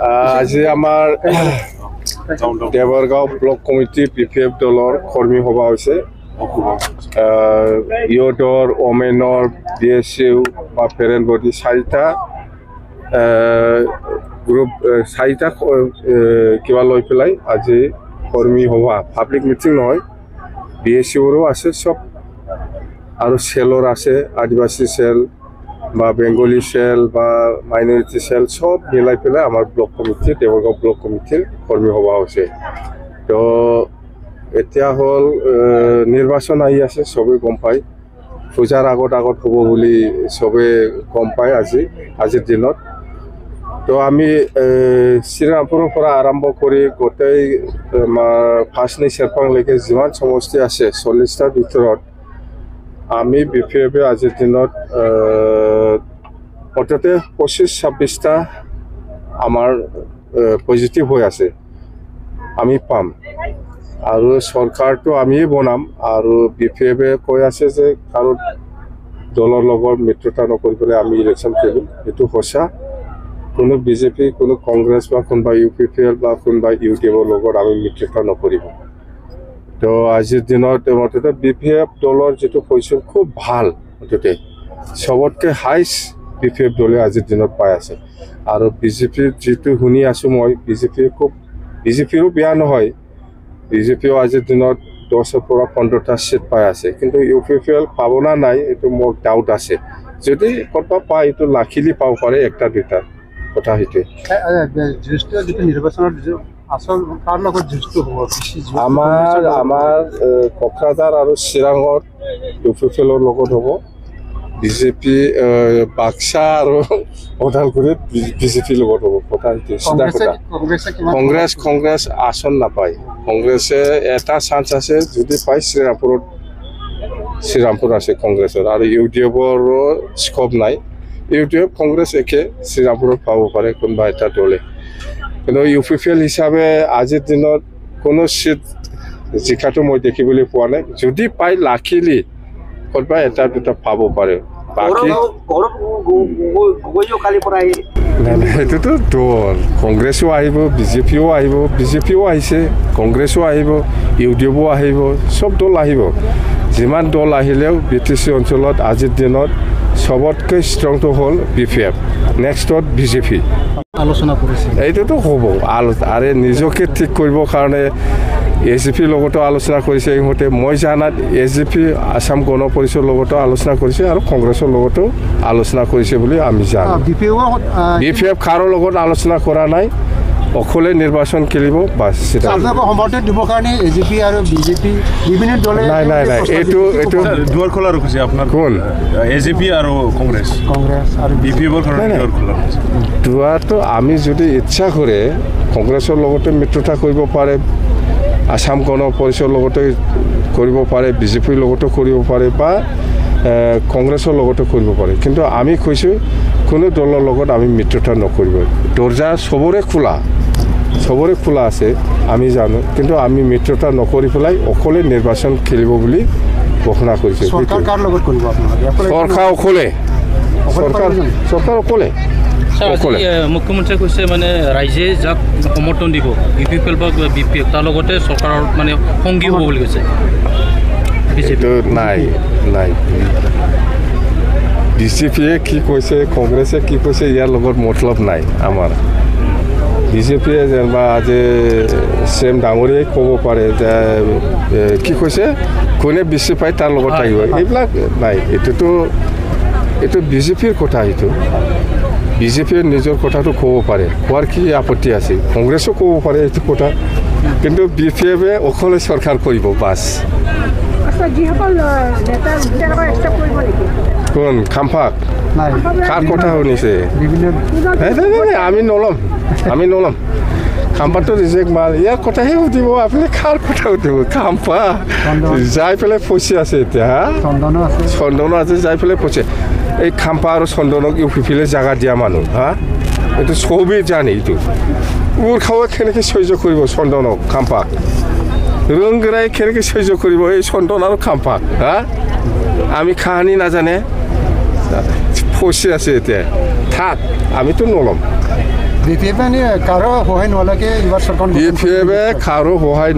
আজি আমাৰ Dewargaon block committee BPF দলৰ কৰ্মী সভা হৈছে। ইয়দৰ ওমেনৰ BSU বা পেৰেণ্ট বডি চাৰিটা গ্ৰুপ চাৰিটা কিবা লৈ পেলাই আজি কৰ্মী সভা পাব্লিক মিটিং নহয় BSUৰো আছে সব আৰু চেলৰ আছে আদিবাসী চেল বা বেংগলী সেল বা মাইনৰিটি সেল সব মিলাই পেলাই আমাৰ ব্লক কমিটি দেৱৰগাঁও ব্লক কমিটিৰ কৰ্মী সভা হৈছে। তো এতিয়া হ'ল নিৰ্বাচন আহি আছে, সবে গম পায় পূজাৰ আগত হ'ব বুলি সবে গম পায় আজিৰ দিনত। তো আমি শ্ৰীৰামপুৰৰ পৰা আৰম্ভ কৰি গোটেই ফাৰ্ষ্টনি চেৰপাংলৈকে যিমান সমষ্টি আছে 40টাৰ ভিতৰত আমি BPF আজিৰ দিনত অন্তত 25-26টা আমাৰ পজিটিভ হৈ আছে আমি পাম আৰু চৰকাৰটো আমিয়ে বনাম আৰু BPF কৈ আছে যে কাৰো দলৰ লগত মিত্ৰতা নকৰিবলৈ আমি ইলেকশ্যন খেলিম। এইটো সঁচা। কোনো BJP কোনো কংগ্ৰেছ বা কোনোবা UPPL বা কোনোবা UDFৰ লগত আমি মিত্ৰতা নকৰিব। তো আজিৰ দিনত মুঠতে BPF দলৰ যিটো পজিশ্যন খুব ভাল, মুঠতে সবতকৈ হাইষ্ট BPF দলে আজিৰ দিনত পাই আছে। আৰু BJP যিটো শুনি আছোঁ মই BJPৰো বেয়া নহয়, BJPও আজিৰ দিনত 10ৰ পৰা 15টা চিট পাই আছে, কিন্তু UPPL পাব না নাই এইটো মোৰ ডাউট আছে। যদি ক'ৰবাত পায় এইটো লাখিলি পাব পাৰে একটা দুটা কথা। সেইটোৱে আমাৰ কোকৰাঝাৰ আৰু চিৰাঙত UPPLৰ লগত হ'ব। BJP বাক্সা আৰু ওদালগুৰিত BJPৰ লগত হ'ব। কথা সেইটোৱে চিধা কথা। কংগ্ৰেছ আসন নাপায়। কংগ্ৰেছে এটা চান্স আছে, যদি পায় শ্ৰীৰামপুৰ আছে কংগ্ৰেছৰ, আৰু UDFৰো স্কোপ নাই। UDF কংগ্ৰেছ একে শ্ৰীৰামপুৰত পাব পাৰে কোনোবা এটা দলে, কিন্তু UPPL হিচাপে আজিৰ দিনত কোনো চিট জিকাটো মই দেখিবলৈ পোৱা নাই। যদি পায় লাখিলি ক'ৰবাত এটা দুটা পাব পাৰে। বাকী সেইটোতো দল কংগ্ৰেছো আহিব, BJPও আহিব, BJPও আহিছে, কংগ্ৰেছো আহিব, UDFও আহিব, চব দল আহিব। যিমান দল আহিলেও BTC অঞ্চলত আজিৰ দিনত সবতকৈ ষ্ট্ৰংটো হ'ল BPF, নেক্সটত BJP আলোচনা কৰিছে। এইটোতো হ'ব আৰু নিজকে ঠিক কৰিবৰ কাৰণে AGPৰ লগতো আলোচনা কৰিছে। ইহঁতে মই জানাত AGP আসাম গণ পৰিষদৰ লগতো আলোচনা কৰিছে আৰু কংগ্ৰেছৰ লগতো আলোচনা কৰিছে বুলি আমি জানো। BPF কাৰো লগত আলোচনা কৰা নাই, অকলে নিৰ্বাচন খেলিব বাছ। সমৰ্থন দিবৰ কাৰণে AGP আৰু BJP বিভিন্ন দলে নাই এইটো দুৱাৰ খোলা ৰাখিছে আপোনাৰ কোন AGP আৰু কংগ্ৰেছ আৰু BPFৰ কাৰণে দুৱাৰ খোলা ৰাখিছে। দুৱাৰটো আমি যদি ইচ্ছা কৰে কংগ্ৰেছৰ লগতে মিত্ৰতা কৰিব পাৰে, আসাম গণ পৰিষদৰ লগতে কৰিব পাৰে, BJPৰ লগতো কৰিব পাৰে বা কংগ্ৰেছৰ লগতো কৰিব পাৰে, কিন্তু আমি কৈছোঁ কোনো দলৰ লগত আমি মিত্ৰতা নকৰিব। দৰ্জা চবৰে খোলা আছে আমি জানো, কিন্তু আমি মিত্ৰতা নকৰি পেলাই অকলে নিৰ্বাচন খেলিব বুলি ঘোষণা কৰিছোঁ। চৰকাৰ অকলে মুখ্যমন্ত্ৰীয়ে কৈছে মানে ৰাইজে যাক সমৰ্থন দিব UPPL বা BPF তাৰ লগতে চৰকাৰৰ মানে সংগী হ'ব বুলি কৈছে। নাই BJPয়ে কি কৈছে কংগ্ৰেছে কি কৈছে ইয়াৰ লগত মতলব নাই আমাৰ। BJPয়ে যেনিবা আজি CM ডাঙৰীয়াই ক'ব পাৰে যে কি কৈছে কোনে বেছি পায় তাৰ লগত থাকিব, এইবিলাক নাই। এইটো BJPৰ কথা। এইটো BJPয়ে নিজৰ কথাটো ক'ব পাৰে, কোৱাৰ কি আপত্তি আছে। কংগ্ৰেছো ক'ব পাৰে এইটো কথা, কিন্তু BPFে অকলে চৰকাৰ কৰিব বাছ। কোন খাম্পাক কাৰ কথা শুনিছে? আমি নল'ম খাম্পাটো ৰিজেক্ট মাল। ইয়াৰ কথাহে সুধিব আপুনি, কাৰ কথা সুধিব? খাম্পা যাই পেলাই ফচি আছে এতিয়া, চন্দনো আছে যাই পেলাই ফচি। এই খাম্পা আৰু চন্দনক UPPL জাগা দিয়া মানুহ এইটো চবেই জানে। এইটো মোৰ খাৱা কেনেকৈ সহ্য কৰিব চন্দনক খাম্পাক? ৰংগৰাই কেনেকৈ সহ্য কৰিব এই চন্দন আৰু খাম্পাক? আমি কাহানি নাজানে ফচি আছে এতিয়া। থাক আমিতো নল'ম। বি পি এফ মানে কাৰো সহায় নোহোৱালৈকে এইবাৰ চৰকাৰ বি পি এফে কাৰো সহায়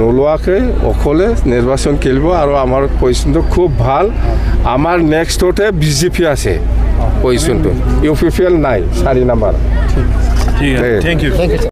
নোলোৱাকৈ অকলে নিৰ্বাচন খেলিব আৰু আমাৰ পজিশ্যনটো খুব ভাল আমাৰ নেক্সটতে বিজেপি আছে পজিশ্যনটো ইউ পি পি এল নাই 4 নম্বৰ ঠিক আছে, থ্যাংক ইউ। Thank U